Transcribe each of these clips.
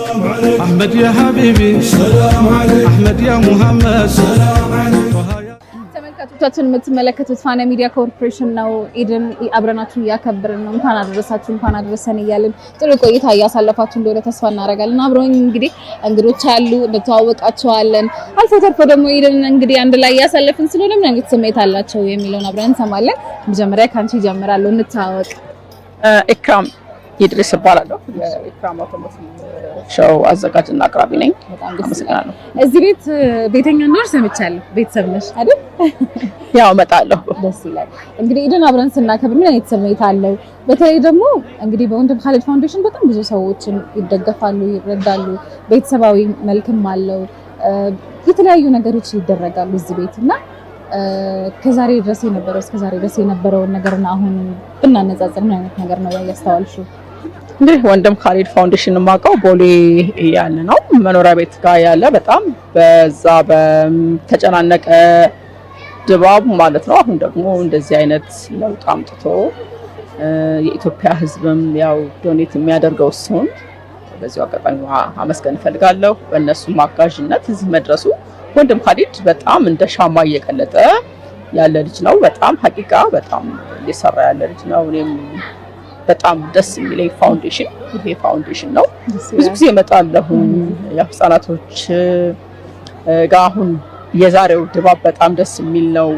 أحمد يا حبيبي سلام عليك أحمد يا محمد سلام عليك ተመልካቾቻችን የምትመለከቱት ፋና ሚዲያ ኮርፖሬሽን ነው። ኢድን አብረናችሁ እያከበርን ነው። እንኳን አደረሳችሁ እንኳን አደረሰን እያልን ጥሩ ቆይታ እያሳለፋችሁ እንደሆነ ተስፋ እናደርጋለን። አብረውኝ እንግዲህ እንግዶች አሉ እንተዋወቃቸዋለን። አልፎ ተርፎ ደግሞ ኢድን እንግዲህ አንድ ላይ እያሳለፍን ስለሆነ ምን አይነት ስሜት አላቸው የሚለውን አብረን እንሰማለን። መጀመሪያ ካንቺ ጀምራለሁ። እንተዋወቅ። ኢክራም ይድሪስ እባላለሁ። የኢክራም አውቶሞቲቭ ሾው አዘጋጅና አቅራቢ ነኝ። በጣም አመሰግናለሁ። እዚህ ቤት ቤተኛ ነው ሰምቻለሁ። ቤተሰብ ነሽ አይደል? ያው እመጣለሁ። ደስ ይላል። እንግዲህ ኢድን አብረን ስናከብር ምን አይነት ስሜት አለው? በተለይ ደግሞ እንግዲህ በወንድም ኻሊድ ፋውንዴሽን በጣም ብዙ ሰዎችን ይደገፋሉ፣ ይረዳሉ። ቤተሰባዊ መልክም አለው። የተለያዩ ነገሮች ይደረጋሉ እዚህ ቤትና ከዛሬ ድረስ የነበረውን ነገርና አሁን ብናነጻጽር ምን አይነት ነገር ነው ያስተዋልሽው? እንግዲህ ወንድም ኻሊድ ፋውንዴሽን ማቀው ቦሌ ያለ ነው፣ መኖሪያ ቤት ጋር ያለ በጣም በዛ በተጨናነቀ ድባብ ማለት ነው። አሁን ደግሞ እንደዚህ አይነት ለውጥ አምጥቶ የኢትዮጵያ ሕዝብም ያው ዶኔት የሚያደርገው እሱን በዚሁ አጋጣሚ አመስገን እፈልጋለሁ። በእነሱ ማጋዥነት እዚህ መድረሱ ወንድም ኻሊድ በጣም እንደ ሻማ እየቀለጠ ያለ ልጅ ነው። በጣም ሐቂቃ በጣም እየሰራ ያለ ልጅ ነው። እኔም በጣም ደስ የሚለኝ ፋውንዴሽን ይሄ ፋውንዴሽን ነው። ብዙ ጊዜ እመጣለሁ የህፃናቶች ጋር። አሁን የዛሬው ድባብ በጣም ደስ የሚል ነው።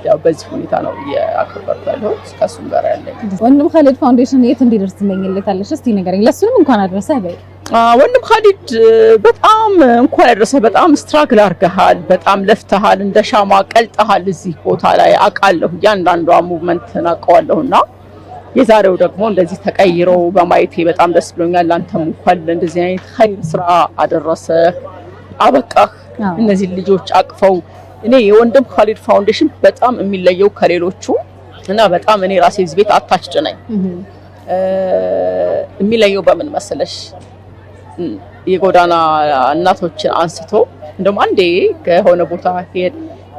ያው በዚህ ሁኔታ ነው ያከበርኩ ያለሁት ከሱም ጋር ያለኝ። ወንድም ኻሊድ ፋውንዴሽን የት እንዲደርስ ትመኝለታለሽ? እስቲ ንገረኝ። ለሱንም እንኳን አደረሰህ በይ። ወንድም ኻሊድ በጣም እንኳን አደረሰህ። በጣም ስትራግል አድርገሃል፣ በጣም ለፍተሃል፣ እንደ ሻማ ቀልጠሃል እዚህ ቦታ ላይ አውቃለሁ። እያንዳንዷ ሙቭመንት አውቀዋለሁና የዛሬው ደግሞ እንደዚህ ተቀይሮ በማየቴ በጣም ደስ ብሎኛል። አንተም እንኳን እንደዚህ አይነት ኸይር ስራ አደረሰህ አበቃህ። እነዚህ ልጆች አቅፈው እኔ የወንድም ኻሊድ ፋውንዴሽን በጣም የሚለየው ከሌሎቹ እና በጣም እኔ ራሴ እዚህ ቤት አታችድ ነኝ። የሚለየው በምን መሰለሽ? የጎዳና እናቶችን አንስቶ እንደውም አንዴ ከሆነ ቦታ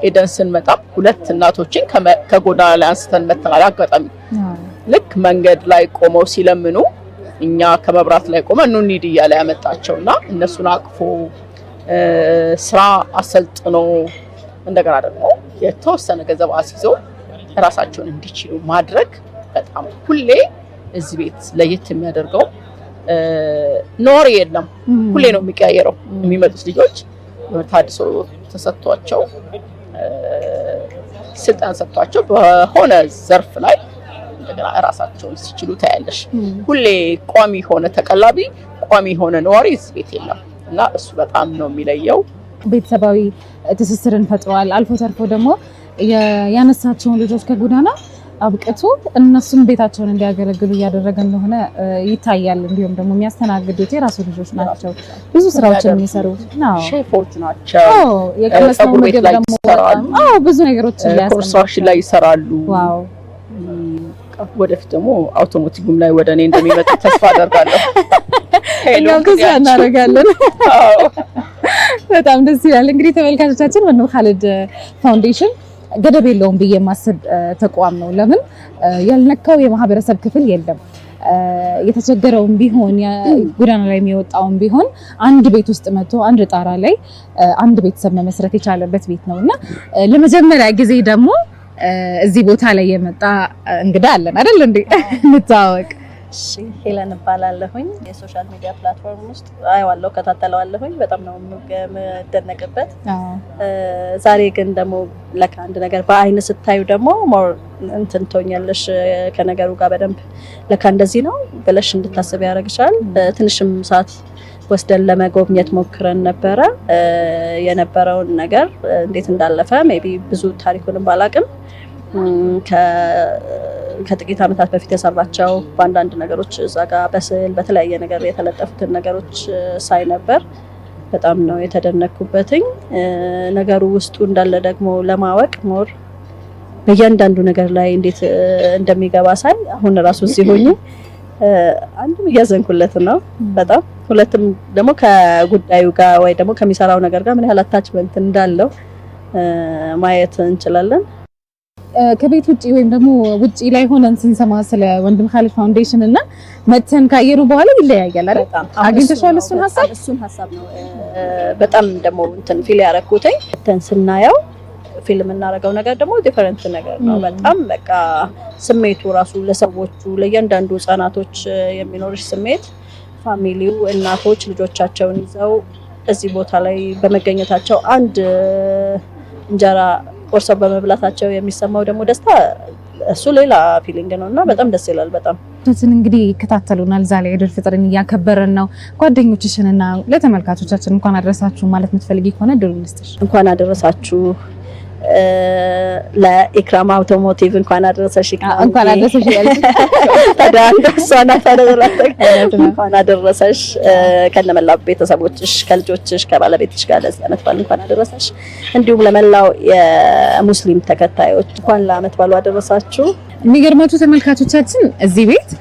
ሄደን ስንመጣ ሁለት እናቶችን ከጎዳና ላይ አንስተን መተናል። አጋጣሚ ልክ መንገድ ላይ ቆመው ሲለምኑ እኛ ከመብራት ላይ ቆመን ኑ እንሂድ እያለ ያመጣቸውና እነሱን አቅፎ ስራ አሰልጥኖ እንደገና ደግሞ የተወሰነ ገንዘብ አስይዞ ራሳቸውን እንዲችሉ ማድረግ በጣም ሁሌ እዚህ ቤት ለየት የሚያደርገው ኖር የለም። ሁሌ ነው የሚቀያየረው። የሚመጡት ልጆች ታድሶ ተሰጥቷቸው ስልጣን ሰጥቷቸው በሆነ ዘርፍ ላይ እንደገና ራሳቸውን ሲችሉ ታያለሽ። ሁሌ ቋሚ ሆነ ተቀላቢ፣ ቋሚ ሆነ ነዋሪ እዚህ ቤት የለም እና እሱ በጣም ነው የሚለየው። ቤተሰባዊ ትስስርን ፈጥሯል። አልፎ ተርፎ ደግሞ ያነሳቸውን ልጆች ከጎዳና አብቅቶ እነሱም ቤታቸውን እንዲያገለግሉ እያደረገ እንደሆነ ይታያል። እንዲሁም ደግሞ የሚያስተናግዱት የራሱ ልጆች ናቸው። ብዙ ስራዎችን የሚሰሩ ሼፎች ናቸው። የቀለሰው ምግብ ደግሞ ብዙ ነገሮችን ኮንስትራክሽን ላይ ይሰራሉ። ዋው! ወደፊት ደግሞ አውቶሞቲቭም ላይ ወደ እኔ እንደሚመጡ ተስፋ አደርጋለሁ። ሄሎ እናደርጋለን። በጣም ደስ ይላል። እንግዲህ ተመልካቾቻችን ወንድም ኻሊድ ፋውንዴሽን ገደብ የለውም ብዬ የማስብ ተቋም ነው። ለምን ያልነካው የማህበረሰብ ክፍል የለም። የተቸገረውም ቢሆን ጎዳና ላይ የሚወጣውም ቢሆን አንድ ቤት ውስጥ መጥቶ አንድ ጣራ ላይ አንድ ቤተሰብ መመስረት የቻለበት ቤት ነውና ለመጀመሪያ ጊዜ ደግሞ እዚህ ቦታ ላይ የመጣ እንግዳ አለን አይደል እንዴ? እንታወቅ። እሺ ሄለን እባላለሁኝ። የሶሻል ሚዲያ ፕላትፎርም ውስጥ አየዋለሁ፣ ከታተለዋለሁኝ። በጣም ነው የምደነቅበት። ዛሬ ግን ደግሞ ለካ አንድ ነገር በአይን ስታዩ ደግሞ ሞር እንትን ትሆኛለሽ ከነገሩ ጋር በደንብ ለካ እንደዚህ ነው ብለሽ እንድታስብ ያደርግሻል። ትንሽም ሰዓት ወስደን ለመጎብኘት ሞክረን ነበረ። የነበረውን ነገር እንዴት እንዳለፈ ሜቢ ብዙ ታሪኩንም ባላቅም ከጥቂት ዓመታት በፊት የሰራቸው በአንዳንድ ነገሮች እዛ ጋር በስዕል በተለያየ ነገር የተለጠፉትን ነገሮች ሳይ ነበር። በጣም ነው የተደነኩበትኝ። ነገሩ ውስጡ እንዳለ ደግሞ ለማወቅ ሞር በእያንዳንዱ ነገር ላይ እንዴት እንደሚገባ ሳይ አሁን ራሱ እዚህ ሆኜ አንድም እያዘንኩለት ነው በጣም፣ ሁለትም ደግሞ ከጉዳዩ ጋር ወይ ደግሞ ከሚሰራው ነገር ጋር ምን ያህል አታችመንት እንዳለው ማየት እንችላለን። ከቤት ውጪ ወይም ደግሞ ውጪ ላይ ሆነን ስንሰማ ስለ ወንድም ካሊድ ፋውንዴሽን እና መተን ካየሩ በኋላ ይለያያል አይደል? አግኝተሻል? እሱን ሀሳብ ነው በጣም ደግሞ እንትን ፊል ያደረኩትኝ እንትን ስናየው ፊልም እናደርገው ነገር ደግሞ ዲፈረንት ነገር ነው። በጣም በቃ ስሜቱ ራሱ ለሰዎቹ ለእያንዳንዱ ህጻናቶች የሚኖርሽ ስሜት ፋሚሊው እናቶች ልጆቻቸውን ይዘው እዚህ ቦታ ላይ በመገኘታቸው አንድ እንጀራ ቆርሰው በመብላታቸው የሚሰማው ደግሞ ደስታ እሱ ሌላ ፊሊንግ ነውና በጣም ደስ ይላል። በጣም እንግዲህ ይከታተሉናል። ዛሬ ኢድ አል-ፍጥርን እያከበርን ነው። ጓደኞችሽንና ለተመልካቾቻችን እንኳን አደረሳችሁ ማለት የምትፈልጊ ከሆነ ድሩን ልስጥሽ። እንኳን አደረሳችሁ ለኢክራም አውቶሞቲቭ እንኳን አደረሰሽ። እንኳን አደረሰሽ ያለሽ እንኳን አደረሰሽ ከነመላው ቤተሰቦችሽ ከልጆችሽ ከባለቤትሽ ጋር ለዚህ ዓመት በዓል እንኳን አደረሰሽ። እንዲሁም ለመላው የሙስሊም ተከታዮች እንኳን ለዓመት በዓሉ አደረሳችሁ። የሚገርማችሁ ተመልካቾቻችን እዚህ ቤት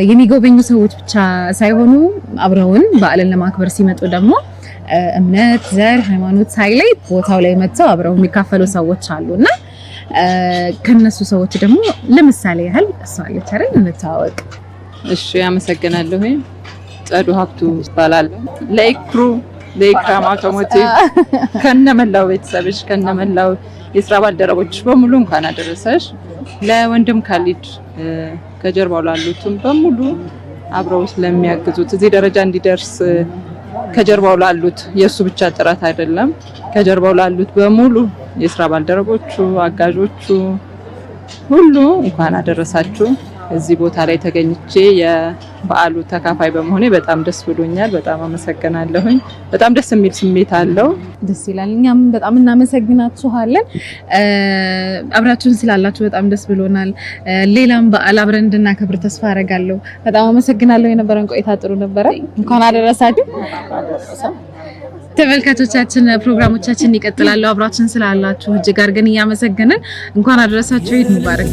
የሚጎበኙ ሰዎች ብቻ ሳይሆኑ አብረውን በዓልን ለማክበር ሲመጡ ደግሞ እምነት፣ ዘር፣ ሃይማኖት ሳይለይ ቦታው ላይ መጥተው አብረው የሚካፈሉ ሰዎች አሉና ከነሱ ሰዎች ደግሞ ለምሳሌ ያህል እሷ አለች አይደል? እንተዋወቅ። እሺ፣ አመሰግናለሁ። ጸዱ ሀብቱ እባላለሁ። ለኢክራም አውቶሞቲቭ ከነመላው ቤተሰብሽ ከነመላው የስራ ባልደረቦች በሙሉ እንኳን አደረሰሽ። ለወንድም ካሊድ ከጀርባው ላሉትም በሙሉ አብረው ስለሚያግዙት እዚህ ደረጃ እንዲደርስ ከጀርባው ላሉት የሱ ብቻ ጥረት አይደለም፣ ከጀርባው ላሉት በሙሉ የስራ ባልደረቦቹ፣ አጋዦቹ ሁሉ እንኳን አደረሳችሁ። እዚህ ቦታ ላይ ተገኝቼ የበዓሉ ተካፋይ በመሆኔ በጣም ደስ ብሎኛል። በጣም አመሰግናለሁኝ። በጣም ደስ የሚል ስሜት አለው። ደስ ይላል። እኛም በጣም እናመሰግናችኋለን። አብራችሁን ስላላችሁ በጣም ደስ ብሎናል። ሌላም በዓል አብረን እንድናከብር ተስፋ አደርጋለሁ። በጣም አመሰግናለሁ። የነበረን ቆይታ ጥሩ ነበረ። እንኳን አደረሳችሁ። ተመልካቾቻችን ፕሮግራሞቻችን ይቀጥላሉ። አብራችን ስላላችሁ እጅግ አድርገን እያመሰገንን እንኳን አደረሳችሁ። ኢድ ሙባረክ።